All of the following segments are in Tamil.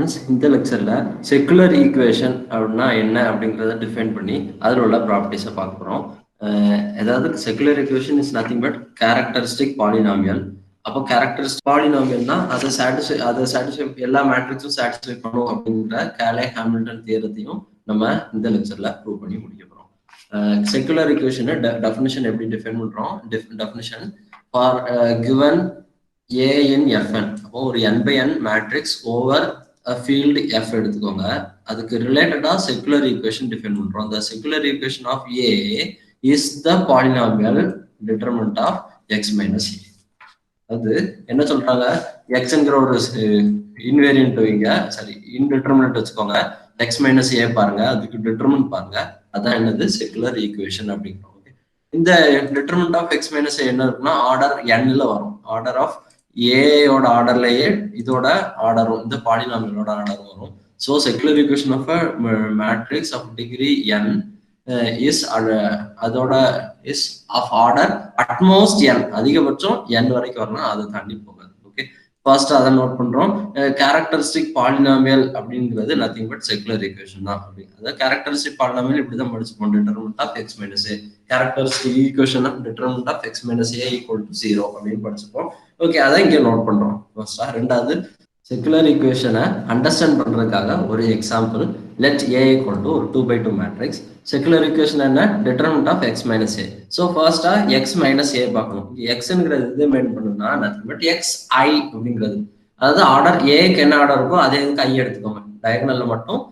ஸ்டூடெண்ட்ஸ், இந்த லெக்சர்ல செக்குலர் ஈக்குவேஷன் அப்படின்னா என்ன அப்படிங்கிறத டிஃபைன் பண்ணி அதில் உள்ள ப்ராப்பர்ட்டிஸை பார்க்க போகிறோம். அதாவது secular equation is nothing but characteristic polynomial. அப்போ கேரக்டரிஸ்டிக் பாலினாமியல்னா அதை சாட்டிஸ்ஃபை எல்லா மேட்ரிக்ஸும் சாட்டிஸ்ஃபை பண்ணும் அப்படிங்கிற கேலே ஹாமில்டன் தியரத்தையும் நம்ம இந்த லெக்சர்ல ப்ரூவ் பண்ணி முடிக்க போகிறோம். செக்குலர் ஈக்குவேஷனை டெஃபினிஷன் எப்படி டிஃபைன் பண்ணுறோம்? Definition for given A in Fn. அப்போ ஒரு n by n matrix over field F எடுத்துக்கோங்க. அதுக்கு ரிலேட்டடா செக்குலர் ஈக்குவேஷன் டிஃபைன் பண்றோம். அந்த secular equation of A is the polynomial determinant of X minus A. அது என்ன சொல்றாங்க? எக்ஸ்ங்கிற ஒரு இன்வேரியன்ட் வைங்க, சாரி இன்டிட்டர்மினன்ட் வச்சுக்கோங்க. எக்ஸ் மைனஸ் ஏ பாருங்க, அதுக்கு டிட்டர்மினன்ட் பாருங்க. அதான் என்னது செக்குலர் ஈக்குவேஷன் அப்படிங்கிறோம். இந்த டிட்டர்மினன்ட் ஆஃப் எக்ஸ் மைனஸ் ஏ என்ன இருக்குன்னா ஆர்டர் n-ல வரும். ஆர்டர் ஆஃப் ஏயோட ஆர்டர்லயே இதோட ஆர்டரும் இந்த பாலினாமியலோட ஆர்டரும் வரும். So secular equation of matrix of degree n is அதோட is of order at most n, அதிகபட்சம் n வரைக்கும் வரணும், அதை தாண்டி போகாது. ஓகே, ஃபர்ஸ்ட் அதை நோட் பண்றோம். கேரக்டரிஸ்டிக் பாலினாமியல் அப்படிங்கிறது நத்திங் பட் செக்குலர் ஈக்குவேஷன் தான். அதாவது கேரக்டரிஸ்டிக் பாலினாமியல் இப்படிதான் படிச்சுப்போம். Determinant of X minus A, characteristic equation of determinant of X minus A equal to 0 அப்படின்னு படிச்சுப்போம். ஓகே, அதான் இங்கே நோட் பண்றோம். ஃபர்ஸ்டா. ரெண்டாவது, செக்குலர் ஈக்குவேஷனை அண்டர்ஸ்டாண்ட் பண்றதுக்காக ஒரு example. Let A equal to ஒரு 2/2 மேட்ரிக்ஸ். செக்குலர் ஈக்குவேஷன் என்ன? Determinant of X minus A. So ஃபர்ஸ்டா எக்ஸ் மைனஸ் ஏ பார்க்கணும். எக்ஸ்ங்கிறது இது மெயின் பண்ணணும்னா நத்திங் பட் எக்ஸ் ஐ அப்படிங்கிறது, அதாவது ஆர்டர் ஏக்கு என்ன ஆர்டர் இருக்கோ அதே இதுக்கு ஐ எடுத்துக்கோங்க. டயகனல்ல மட்டும்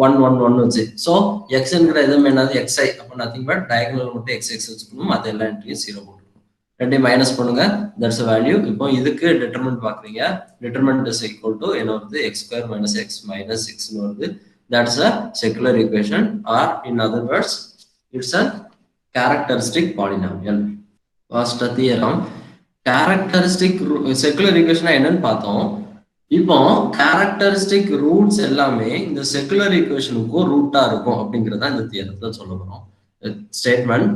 1 1 1 வச்சு. ஸோ எக்ஸ்ங்கிற எதுவும் என்னது எக்ஸ்ஐ. அப்போ நத்திங் பட் டயகனல் மட்டும் எக்ஸ் எக்ஸ் வச்சுக்கணும், அது எல்லா என்ட்ரியும் 0 போட்டுக்கணும். ரெண்டையும் மைனஸ் பண்ணுங்க, தட்ஸ் வேல்யூ. இப்போ இதுக்கு டிட்டர்மினன்ட் பாக்குறீங்க. டிட்டர்மினன்ட் இஸ் ஈக்குவல் டு என்ன வருது? X square minus X minus 6 வருது. That's a secular equation, or in other words it's a characteristic polynomial. First theorem. Characteristic secular equation என்னன்னு பார்த்தோம். இப்போ கேரக்டரிஸ்டிக் ரூட்ஸ் எல்லாமே இந்த செக்குலர் ஈக்குவேஷனுக்கும் ரூட்டா இருக்கும் அப்படிங்கறத இந்த தியரத்தை சொல்ல போறோம். Statement: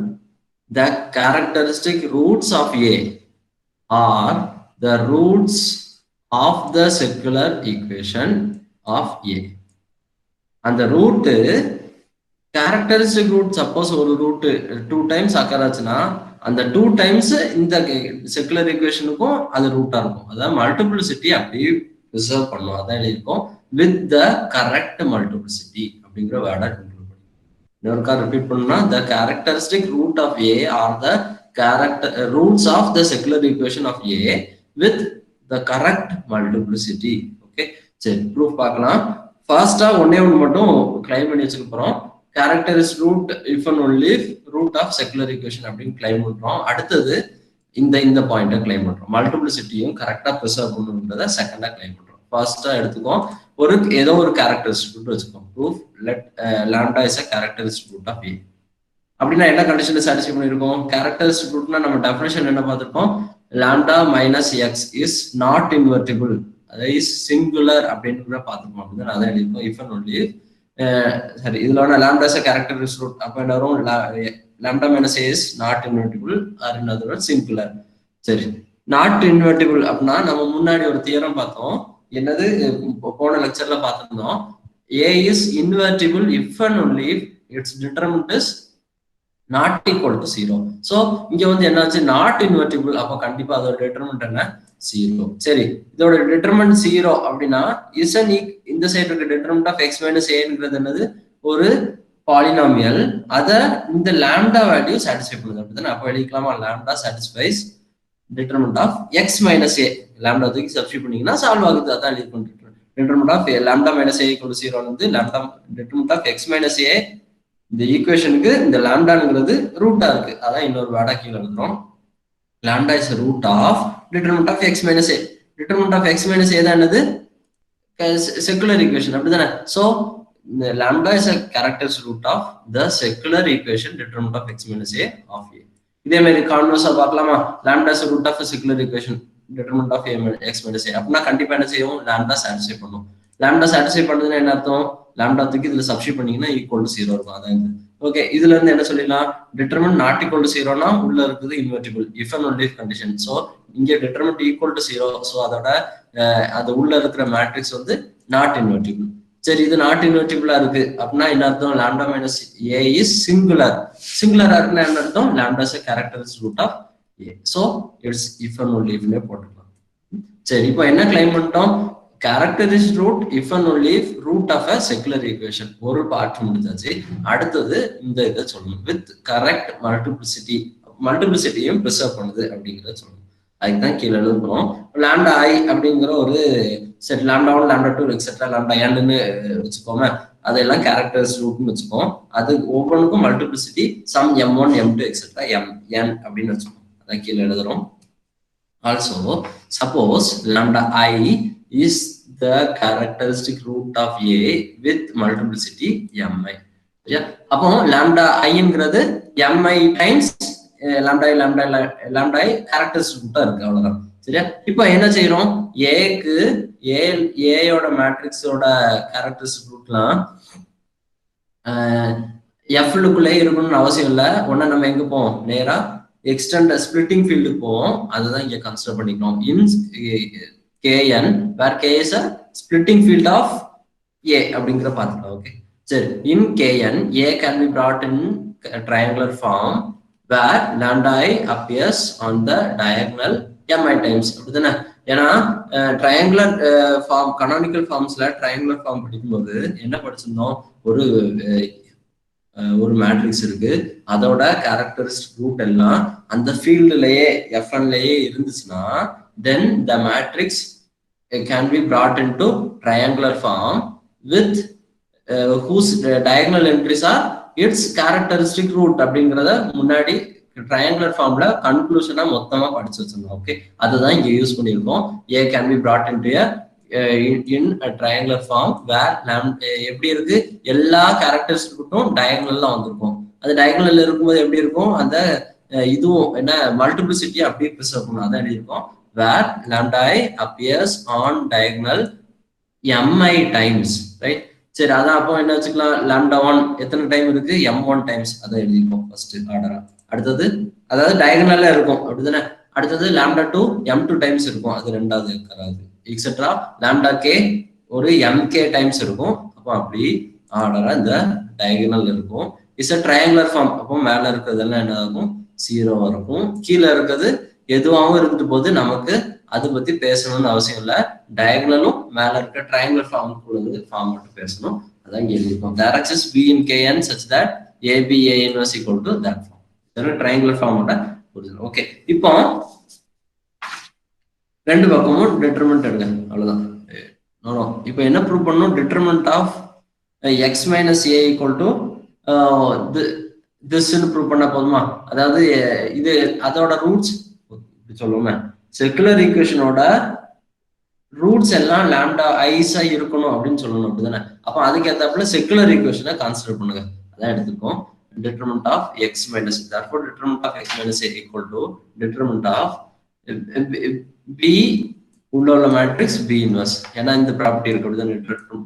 the characteristic roots of A are the roots of the secular equation of A. And the root characteristic root, suppose ஒரு root 2 times occur ஆச்சுன்னா அந்த 2 times இந்த செக்குலர் ஈக்குவேஷனுக்கும் அது ரூட்டா இருக்கும். அதாவது மல்டிபிளிசிட்டி அப்படியே ரிசர்வ் பண்ணும். அதான் எழுதியிருக்கோம் வித் த கரெக்ட் மல்டிபிளிசிட்டி அப்படிங்கிற வேர்டை repeat பண்ணா, the characteristic root of A are the roots of the secular equation of A with the correct multiplicity. Okay, சரி proof பார்க்கலாம். ஃபர்ஸ்டா ஒண்ணே ஒன்று மட்டும் கிளைம் பண்ணி வச்சுக்க போறோம். characteristic root if and only if root of secular equation அப்படின்னு கிளைம் பண்றோம். அடுத்தது இந்த பாயிண்ட கிளைம் பண்றோம். மல்டிபிளிசிட்டியும் கரெக்டா ப்ரிசர்வ் பண்ணணும்ன்றத செகண்டா கிளைம் பண்றோம். ஃபர்ஸ்டா எடுத்துக்கோம், ஒரு ஏதோ ஒரு கேரக்டரிஸ்டிக் ரூட் வச்சுக்கோம். Proof let lambda is a characteristic root of A. அப்படின்னா என்ன கண்டிஷன்ல சாட்டிஸ்ஃபை பண்ணிருக்கோம்? கேரக்டரிஸ்டிக் ரூட்னா நம்ம டெஃபினிஷன் என்ன பார்த்திருக்கோம்? Lambda minus X is not invertible, அது இஸ் சிங்குலர் அப்படின்னு பார்த்துருக்கோம். அப்படின்னு அதான் எழுதிருக்கோம் இஃப் அண்ட் ஒன்லி. சரி, இதுல வேணா lambda is a characteristic root. அப்ப என்ன வரும்? Lambda minus A is not invertible or in other words singular. சரி, நாட் இன்வெர்டிபிள் அப்படின்னா நம்ம முன்னாடி ஒரு தியரம் பார்த்தோம். என்னது? போன லெக்சர்ல பார்த்திருந்தோம். A is invertible if and only if its determinant is not equal to 0. So இங்க வந்து என்னாச்சு? Not invertible. அப்ப கண்டிப்பா அதோட டிட்டர்மினன்ட் என்ன? 0. சரி, இதோட டிட்டர்மினன்ட் 0 அப்படின்னா இந்த சைடு இருக்க டிட்டர்மினன்ட் ஆஃப் எக்ஸ் மைனஸ் ஏங்கிறது என்னது? ஒரு பாலினாமியல். அத இந்த லாம்டா வேல்யூ சாட்டிஸ்ஃபை பண்ணுது. அப்படிதானே? அப்ப எழுதிக்கலாமா? Lambda satisfies determinant of X minus A. Lambda தூக்கி சப்ஸ்டிட்யூட் பண்ணீங்கன்னா சால்வ் ஆகுது. அதான் எழுதி பண்ணிட்டு determinant of lambda minus a equal to 0 வந்து lambda determinant of x minus a. இந்த ஈக்குவேஷனுக்கு இந்த லாம்டாங்கிறது ரூட்டா இருக்கு. அதான் இன்னொரு வேர்டா கீழே எழுதுறோம். Lambda is root of determinant of x minus a. determinant of x minus a தான் என்னது? Secular equation. அப்படிதானே? சோ இந்த lambda is a characteristic root of the secular equation determinant of x minus a of a. இதே மாதிரி கான்வர்ஸா பார்க்கலாமா? Lambda is root of a secular equation determinant of x minus a. அப்படின்னா கண்டிப்பா என்ன செய்யும்? லாம்டா சாட்டிஸ்ஃபை பண்ணும். லாம்டா சாட்டிஸ்ஃபை பண்ணுதுன்னா என்ன அர்த்தம்? லாம்டா தூக்கி இதுல சப்ஸ்டிட்யூட் பண்ணீங்கன்னா ஈக்குவல் டு 0 இருக்கும். அதான் இது. ஓகே, இதுல இருந்து என்ன சொல்லிடலாம்? டிட்டர்மினன்ட் நாட் ஈக்குவல் டு 0னா உள்ள இருக்குது invertible if and only if condition. So இங்க டிட்டர்மினன்ட் ஈக்குவல் டு 0. சோ அதோட அது உள்ள இருக்கிற மேட்ரிக்ஸ் வந்து நாட் இன்வெர்டிபிள். சரி, இது நாட் இன்வெர்டிபிளா இருக்கு அப்படின்னா என்ன அர்த்தம்? Lambda minus A is singular. சிங்குலரா இருக்குன்னா என்ன அர்த்தம்? Lambda is characteristic root of A. So it's if and only இஃப்னே போட்டுக்கலாம். சரி, இப்போ என்ன கிளைம் பண்ணிட்டோம்? Characteristic root if and only if root of a secular equation. ஒரு பார்ட் முடிஞ்சாச்சு. அடுத்தது இந்த இதை சொல்லணும் வித் கரெக்ட் மல்டிபிளிசிட்டியும் ப்ரிசர்வ் பண்ணுது அப்படிங்கிறத சொல்லணும். அதுக்கு தான் கீழே எழுதுறோம். லாம்டா ஐ அப்படிங்கிற ஒரு set, lambda 1 lambda 2 etcetera lambda n வச்சுக்கோங்க. அதெல்லாம் கேரக்டர்ஸ் ரூட்னு வச்சுக்கோம். அது ஒவ்வொன்றுக்கும் multiplicity some m1 m2 etcetera mn அப்படின்னு வச்சுக்கோம். அதான் கீழே எழுதுறோம். Also, suppose lambda I is the characteristic root of A with multiplicity mi. சரியா? அப்போ lambda iங்கிறது mi times lambda i characteristic root இருக்கு, அவ்வளவுதான். சரியா? இப்போ என்ன செய்யறோம்? ஏக்கு ஏயோட மேட்ரிக்ஸோட கேரக்டரிஸ்டிக் ரூட்லாம் எஃப்லுக்குள்ளே இருக்கணும்னு அவசியம் இல்லை. ஒன்னு நம்ம எங்க போவோம்? நேரா எக்ஸ்டெண்ட் ஸ்பிளிட்டிங் ஃபீல்டுக்கு போவோம். அதுதான் இங்க கன்சிடர் பண்ணிக்கணும். இன் kn where k is a splitting field of a அப்படிங்கிற பார்த்துக்கலாம். ஓகே, சரி. இன் kn a can be brought in triangular form where lambda I appears on the diagonal mi times. அப்படிதானே? ஏன்னா ட்ரையாங்குலர் ஃபார்ம், கனானிக்கல் ஃபார்ம்ஸ்ல ட்ரையாங்குலர் ஃபார்ம் படிக்கும்போது என்ன படிச்சிருந்தோம்? ஒரு மேட்ரிக்ஸ் இருக்கு, அதோட கேரக்டரிஸ்டிக் ரூட் எல்லாம் அந்த ஃபீல்டுலயே எஃப்என்லயே இருந்துச்சுன்னா then the matrix can be brought into triangular form with whose diagonal entries are its characteristic root அப்படிங்கறத முன்னாடி ட்ரையாங்குலர் ஃபார்ம்ல கன்க்ளூஷனா மொத்தமா படிச்சு வச்சிருந்தோம். ஓகே, அதுதான் இங்க யூஸ் பண்ணியிருக்கோம். A can be brought into in a triangular form where எப்படி இருக்கு? எல்லா கேரக்டரிஸ்டிக்கும் டயகனல்ல வந்திருக்கும். அது டயகனல்ல இருக்கும்போது எப்படி இருக்கும்? அந்த இதுவும் என்ன மல்டிபிளிசிட்டி அப்படியே ப்ரிசர்வ் பண்ணும். அதான் எழுதியிருக்கோம். where lambda I appears on diagonal mi times, right? சரி, அதான் அப்போ என்ன வச்சுக்கலாம்? lambda 1 எத்தனை டைம் இருக்கு? m1 times. அதை எழுதியிருக்கோம் ஃபர்ஸ்ட் ஆர்டரா. அடுத்தது அதாவது டயகனல்ல இருக்கும், அப்படிதானே? அடுத்தது lambda 2 m2 டைம்ஸ் இருக்கும், அது ரெண்டாவது இருக்காது. எக்ஸெட்ரா லாம்டா கே ஒரு mk டைம்ஸ் இருக்கும். அப்போ அப்படி ஆர்டரா இந்த டயகனல் இருக்கும். It's a triangular form. அப்போ மேல இருக்கிறதெல்லாம் என்ன ஆகும்? 0 இருக்கும். கீழே இருக்கிறது எதுவாகவும் இருந்துட்டு போது நமக்கு அதை பத்தி பேசணும்னு அவசியம் இல்லை. டயகனலும் மேல இருக்க ட்ரையாங்குலர் ஃபார்முக்குள்ளது ஃபார்ம் மட்டும் பேசணும். அதான் இங்க எழுதிருக்கோம். There exists b in kn such that ab a inverse equal to that form. இதெல்லாம் ட்ரையாங்குலர் ஃபார்மோட புரியுது. ஓகே, இப்போ ரெண்டு பக்கமும் டிட்டர்மினன்ட் எடுங்க, அவ்வளவுதான். இப்போ என்ன ப்ரூவ் பண்ணணும்? Determinant of x minus A equal to திஸ்ன்னு ப்ரூவ் பண்ணா போதுமா? அதாவது இது அதோட ரூட்ஸ் சொல்லுவோமே, செகுலர் ஈக்குவேஷனோட ரூட்ஸ் எல்லாம் லாம்டா ஐஸா இருக்கணும் அப்படின்னு சொல்லணும், அப்படிதானே? அப்போ அதுக்கு ஏத்தாப்புல செகுலர் ஈக்குவேஷனை கான்சிடர் பண்ணுங்க. அதான் எடுத்துக்கோம். determinant of x minus, therefore determinant of x minus a equal to determinant of b உள்ள மேட்ரிக்ஸ் b இன்வர்ஸ். ஏன்னா இந்த ப்ராப்பர்ட்டி இருக்கு, அப்படிதான்.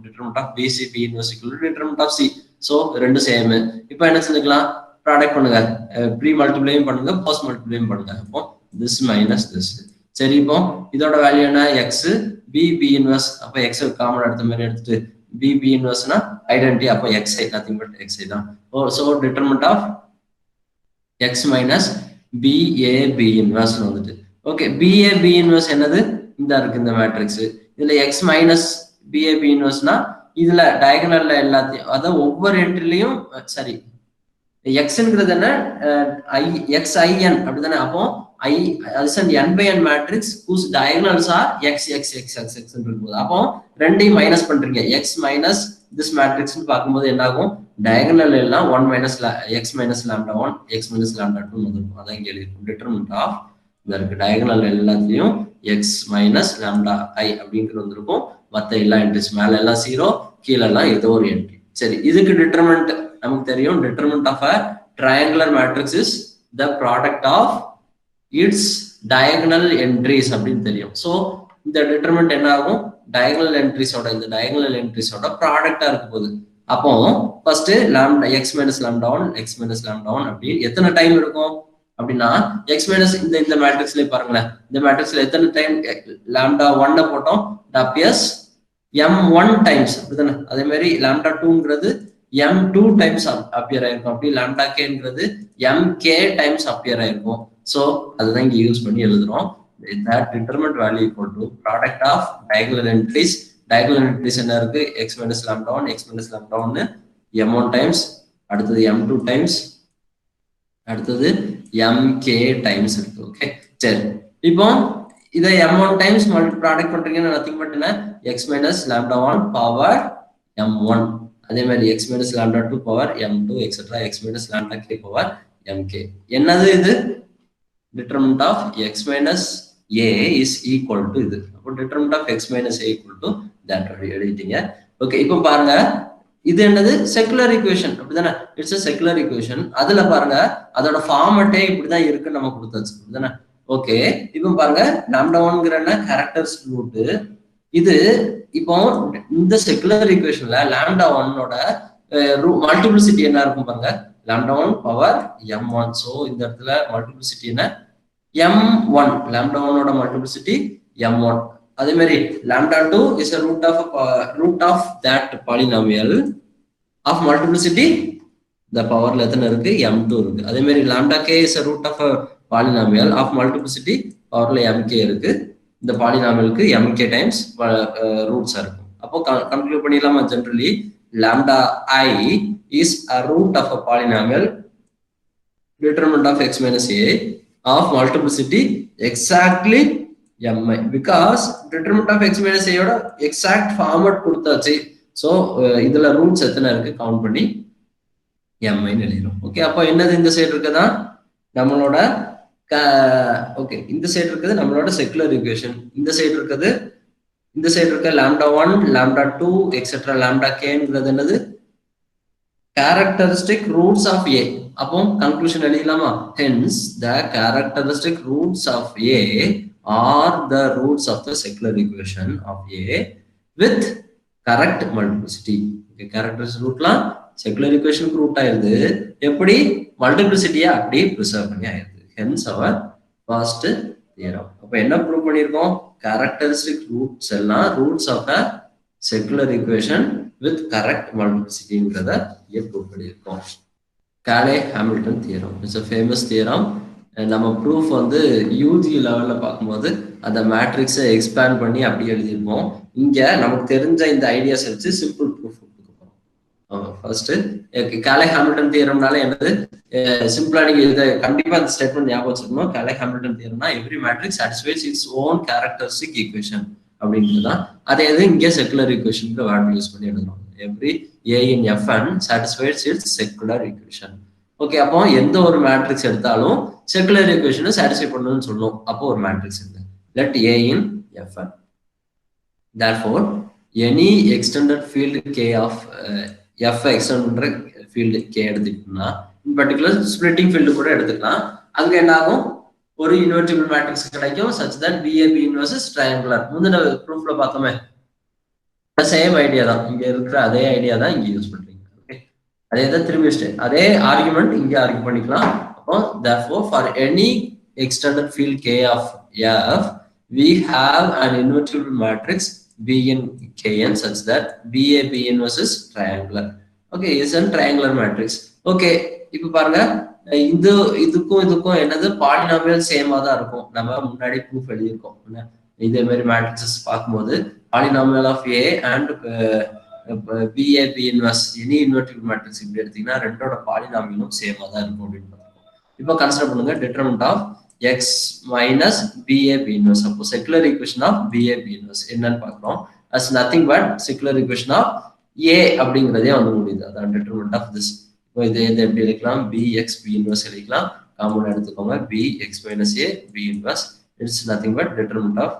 determinant of bc b inverse equal to determinant of c. So ரெண்டு சேம். இப்போ என்ன செஞ்சுக்கலாம்? ப்ராடக்ட் பண்ணுங்க, ப்ரீ மல்டிப்ளையும் பண்ணுங்க, போஸ்ட் மல்டிப்ளையும் பண்ணுங்க. அப்போ this minus this. சரி, இப்போ இதோட வேல்யூ என்ன? x b b inverse. அப்போ x காமன் எடுத்த மாதிரி எடுத்துட்டு b b இன்வர்ஸ்னா ஐடென்டிட்டி. அப்போ xi nothing but xi தான். So determinant of x minus b a b inverse வந்துட்டு. Okay, b a b inverse என்னது? இந்த இருக்கு இந்த மேட்ரிக்ஸ். இதுல x minus b a b இன்வர்ஸ்னா இதுல டயகனல்ல எல்லாத்தையும், அதாவது ஒவ்வொரு என்ட்ரிலையும் சரி எக்ஸ்ங்கிறது என்ன? xin அப்படிதானே? அப்போ i is an n by n matrix whose diagonals are x x x x x இருக்கும்போது அப்போ ரெண்டையும் மைனஸ் பண்றீங்க. x மைனஸ் this matrix ன்னு பார்க்கும்போது என்ன ஆகும்? டயகனல் எல்லாம் 1 minus x minus lambda 1 x minus lambda 2 வந்துடும். அதான் இங்க எழுதிருக்கும். டிட்டர்மினன்ட் ஆஃப் இந்த இருக்கு டயகனல் எல்லாத்தையும் x மைனஸ் லாம்டா i அப்படிங்கிறது வந்திருக்கும். மற்ற எல்லா என்ட்ரிஸ் மேல எல்லாம் 0, கீழே எல்லாம் ஏதோ ஒரு என்ட்ரி. சரி, இதுக்கு டிட்டர்மினன்ட் நமக்கு தெரியும். Determinant of a triangular matrix is the product of its diagonal entries அப்படின்னு தெரியும். சோ இந்த டிட்டர்மினன்ட் என்ன ஆகும்? diagonal entries-ஓட இந்த diagonal entries-ஓட ப்ராடக்ட்டா இருக்க போகுது. அப்போ first lambda x minus lambda 1 x minus lambda 1 அப்படி எத்தனை டைம் இருக்கும் அப்படின்னா x மைனஸ் இந்த மேட்ரிக்ஸ்லயே பாருங்களேன். இந்த மேட்ரிக்ஸ்ல எத்தனை டைம் லாம்டா 1 போட்டோம்? it appears m1 டைம்ஸ் அப்படிதானே. அதே மாதிரி lambda 2ங்கிறது m2 டைம்ஸ் அப்பியர் ஆயிருக்கும். அப்படி lambda kங்கிறது mk டைம்ஸ் அப்பியர் ஆயிருக்கும். ஸோ அதுதான் இங்க யூஸ் பண்ணி எழுதுறோம். that determinant value equal to product of diagonal entries. diagonal entries என்ன இருக்கு? x minus lambda 1 x minus lambda 1 m1 times, அடுத்தது m2 டைம்ஸ், அடுத்தது mk டைம்ஸ் இருக்கு. ஓகே சரி, இப்போ இதை m1 டைம்ஸ் ப்ராடக்ட் பண்றீங்கன்னா நத்திங் பட் என்ன x minus lambda 1 power m1, அதே மாதிரி x minus lambda 2 power m2 etcetera x minus lambda k power mk. என்னது இது? determinant of x minus a is equal to இது. அப்போ determinant of x minus a equal to that எழுதிட்டீங்க. ஓகே, இப்போ பாருங்க இது என்னது? செகுலர் ஈக்குவேஷன் அப்படிதானே. It's a secular equation. அதுல பாருங்க அதோட ஃபார்மட்டே இப்படிதான் இருக்குன்னு நம்ம கொடுத்தாச்சு அப்படிதானே. ஓகே, இப்போ பாருங்க lambda 1ங்கிற என்ன கேரக்டர்ஸ் ரூட். இது இப்போ இந்த செகுலர் ஈக்குவேஷன்ல lambda 1ஓட மல்டிபிளிசிட்டி என்ன இருக்கும் பாருங்க, lambda 1 பவர் m1. ஸோ இந்த இடத்துல மல்டிபிளிசிட்டி என்ன? m1. lambda 1ஓட மல்டிபிளிசிட்டி m1. அதே மாதிரி lambda 2 is a root of that polynomial of multiplicity the பவர்ல எத்தனை இருக்கு? m2 இருக்கு. அதே மாதிரி lambda k is a root of a polynomial of multiplicity பவர்ல mk இருக்கு. இந்த பாலினாமியலுக்கு mk டைம்ஸ் ரூட்ஸ் இருக்கும். அப்போ கன்க்ளூட் பண்ணிடலாமா? Generally lambda I is a root of a polynomial determinant of x minus a of multiplicity exactly mi, because determinant of x minus a யோட exact format கொடுத்தாச்சு. ஸோ இதுல ரூட்ஸ் எத்தனை இருக்கு கவுண்ட் பண்ணி mi எழுதிடும். ஓகே, அப்போ என்னது இந்த சைடு இருக்குதா நம்மளோட ஓகே, இந்த சைடு இருக்குது நம்மளோட செகுலர் ஈக்குவேஷன். இந்த சைடு இருக்க lambda 1 lambda 2 எக்ஸெட்ரா lambda kங்கிறது என்னது? characteristic roots of a. அப்போ கன்க்ளூஷன் எழுதலாமா? hence the characteristic roots of a are the roots of the secular equation of a with correct multiplicity. okay, characteristic rootலாம் secular equation க்கு ரூட் ஆயிருது. எப்படி? மல்டிபிளிசிட்டியை அப்படியே ப்ரிசர்வ் பண்ணி ஆயிருது. hence our first theorem. அப்ப என்ன ப்ரூவ் பண்ணியிருக்கோம்? characteristic roots எல்லாம் roots of a secular equation with correct multiplicityங்கிறத ப்ரூவ் பண்ணியிருக்கோம். Cayley Hamilton theorem. It's a famous theorem. நம்ம ப்ரூஃப் வந்து யூஜி லெவல்ல பார்க்கும்போது அந்த மேட்ரிக்ஸை எக்ஸ்பேண்ட் பண்ணி அப்படி எழுதியிருப்போம். இங்க நமக்கு தெரிஞ்ச இந்த ஐடியாஸ் வச்சு சிம்பிள் ப்ரூஃப் கொடுத்துருக்கோம். ஃபர்ஸ்ட் Cayley Hamilton தியரம்னால என்னது? சிம்பிளா நீங்க இதை கண்டிப்பா அந்த ஸ்டேட்மெண்ட் ஞாபகம் வச்சுக்கணும். Cayley Hamilton தியரம்னா every matrix satisfies its own characteristic equation அப்படின்றதுதான். அதே இது இங்க செகுலர் ஈக்குவேஷனுக்கு வேர்ட் யூஸ் பண்ணி எழுதுறோம். Every a in fn satisfies its secular equation. Okay, அப்போ எந்த ஒரு மேட்ரிக்ஸ் எடுத்தாலும் செகுலர் ஈக்குவேஷனை சாட்டிஸ்ஃபை பண்ணணும்னு சொல்லணும். அப்போ ஒரு மேட்ரிக்ஸ் இருக்கு. let a in fn. therefore any extended field k of f extended field k எடுத்துக்கிட்டோம்னா in particular splitting field கூட எடுத்துக்கலாம். அங்க என்ன ஆகும்? ஒரு இன்வெர்டிபிள் மேட்ரிக்ஸ் கிடைக்கும் such that BAB inverse is triangular. முந்தின ப்ரூஃப்ல பார்த்தோமே சேம் ஐடியா தான். இங்க இருக்கிற அதே ஐடியா தான் இங்க யூஸ் பண்றீங்க. ஓகே, அதே தான் திரும்பி அதே ஆர்குமெண்ட் இங்க ஆர்கியூ பண்ணிக்கலாம். அப்போ therefore for any extended field k of f we have an invertible matrix B in Kn such that BAB inverse is triangular. Okay, is a triangular matrix. Okay, இப்போ பாருங்க இதுக்கும் என்னது? பாலினாமியல் சேமா தான் இருக்கும். நம்ம முன்னாடி ப்ரூஃப் எழுதியிருக்கோம். இதே மாதிரி மேட்ரிக்ஸஸ் பார்க்கும்போது polynomial of A and BAB inverse any invertible matrix இப்படி எடுத்தீங்கன்னா ரெண்டோட பாலினாமியலும் சேமா தான் இருக்கும் அப்படின்னு பார்த்துருக்கோம். இப்போ கன்சிடர் பண்ணுங்க determinant of x minus BAB inverse. அப்போ secular equation of BAB inverse என்னன்னு பார்க்குறோம். as nothing but secular equation of A அப்படிங்கிறதே வந்து முடியுது. அதான் determinant of this. இப்போ இதை எப்படி எழுதிக்கலாம்? BX B inverse எழுதிக்கலாம். காமன் எடுத்துக்கோங்க. BX minus A B inverse. It's nothing but determinant of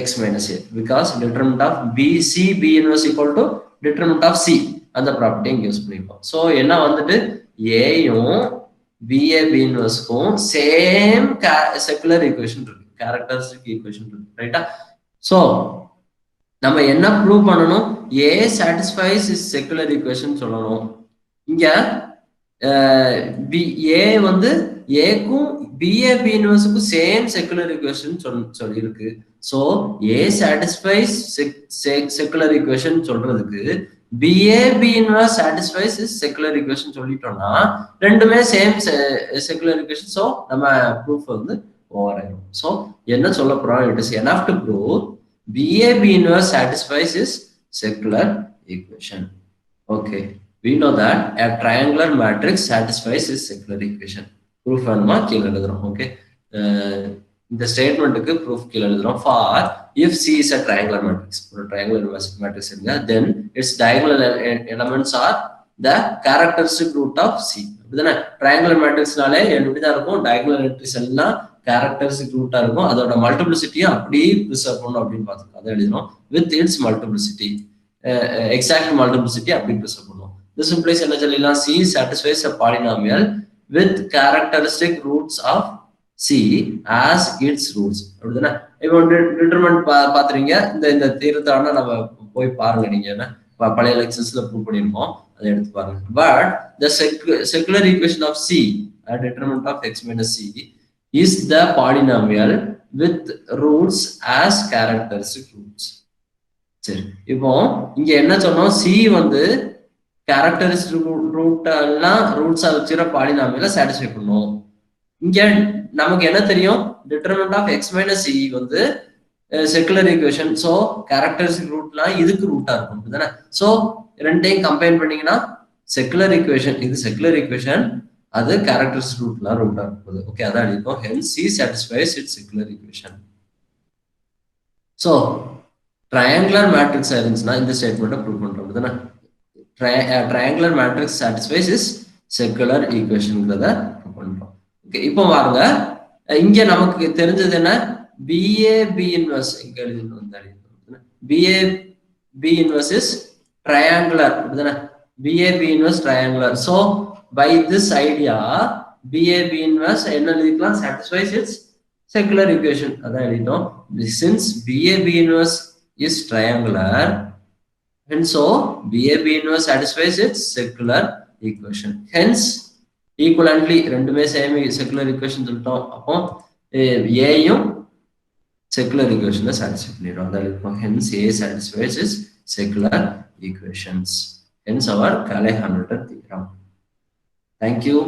x minus a, because determinant of BC B inverse equal to determinant of C. அந்த ப்ராப்பர்ட்டி இங்க யூஸ் பண்ணிப்போம். ஸோ என்ன வந்துட்டு ஏயும் BAB இன்வர்ஸ்க்கும் சேம் செகுலர் ஈக்குவேஷன் இருக்கு, கேரக்டரிஸ்டிக் ஈக்குவேஷன் இருக்கு, ரைட்டா? ஸோ நம்ம என்ன ப்ரூவ் பண்ணணும்? A satisfies is secular equation சொல்லணும். இங்க A வந்து ஏக்கும் BAB இன்வர்ஸுக்கும் சேம் செகுலர் ஈக்குவேஷன் சொல்லியிருக்கு. So A satisfies secular equation சொல்றதுக்கு BAB inverse satisfies is secular equation சொல்லிட்டோம்னா ரெண்டுமே சேம் secular equation. So நம்ம proof வந்து ஓவர் ஆயிடும். So என்ன சொல்ல போறோம், it is enough to prove BAB inverse satisfies is secular equation. Okay, we know that a triangular matrix satisfies this secular equation. Proof வேணுமா கீழே எழுதுறோம். Okay, இந்த ஸ்டேட்மெண்ட்டுக்கு ப்ரூஃப் கீழே எழுதுறோம். For if C is a triangular matrix, ஒரு triangular matrix எடுங்க, then its diagonal elements are the characteristic root of C. அப்படிதானே? triangular matrixனாலே எப்படிதான் இருக்கும், diagonal entries எல்லாம் characteristic root இருக்கும், அதோட மல்டிபிளிசிட்டியும் அப்படியே ப்ரிசர்வ் பண்ணணும் அப்படின்னு பார்த்துருக்கோம். அதை எழுதினோம். with its multiplicity, exact multiplicity அப்படி ப்ரிசர்வ் பண்ணுவோம். this implies என்ன சொல்லலாம், C satisfies a polynomial with characteristic roots of C as its roots. அப்படிதானே? இப்போ டிட்டர்மெண்ட் பாத்துறீங்க, இந்த தீர்த்தான நம்ம போய் பாருங்க, நீங்க என்ன பழைய லெக்சர்ஸ்ல ப்ரூவ் பண்ணிருக்கோம், அதை எடுத்து பாருங்க. But the secular equation of C, a determinant of x minus C, is the polynomial with roots as characteristic roots. சரி, இப்போ இங்க என்ன சொன்னோம், C வந்து கேரக்டரிஸ்டிக் ரூட் எல்லாம் ரூட்ஸா வச்சுக்கிற பாலினாமியலை சாட்டிஸ்ஃபை பண்ணும். இங்க நமக்கு என்ன தெரியும், determinant of x minus C வந்து செக்குலர் ஈக்குவேஷன். ஸோ கேரக்டரிஸ்டிக் ரூட்லாம் இதுக்கு ரூட்டா இருக்கும், அப்படிதானே? ஸோ ரெண்டையும் கம்பைன் பண்ணீங்கன்னா செக்குலர் ஈக்குவேஷன், இது செக்குலர் ஈக்குவேஷன், அது கேரக்டரிஸ்டிக் ரூட்லாம் ரூட்டா இருக்கும். ஓகே, அதான் அடிக்கும். Hence C satisfies its secular equation. So triangular matrix இருந்துச்சுன்னா இந்த ஸ்டேட்மெண்ட்டை ப்ரூவ் பண்றோம், அப்படிதானே? triangular matrix satisfies is secular equationங்கிறத பண்றோம். ஓகே, இப்போ பாருங்க, இங்க நமக்கு தெரிஞ்சது என்ன, BAB inverse இங்க எழுதினோம், BAB inverse is triangular, அப்படிதானே? BAB inverse triangular. So by this idea BAB inverse என்ன எழுதிக்கலாம், satisfies its secular equation, அதான் எழுதிட்டோம். Since BAB inverse is triangular, and so BAB inverse satisfies its secular equation. Hence equivalently ரெண்டுமே சேம் secular equation சொல்லிட்டோம். அப்போ ஏயும் secular equation satisfy பண்ணிடும், அதான் இருக்கும். Hence A satisfies its secular equations. Hence our Cayley Hamilton theorem. Thank you.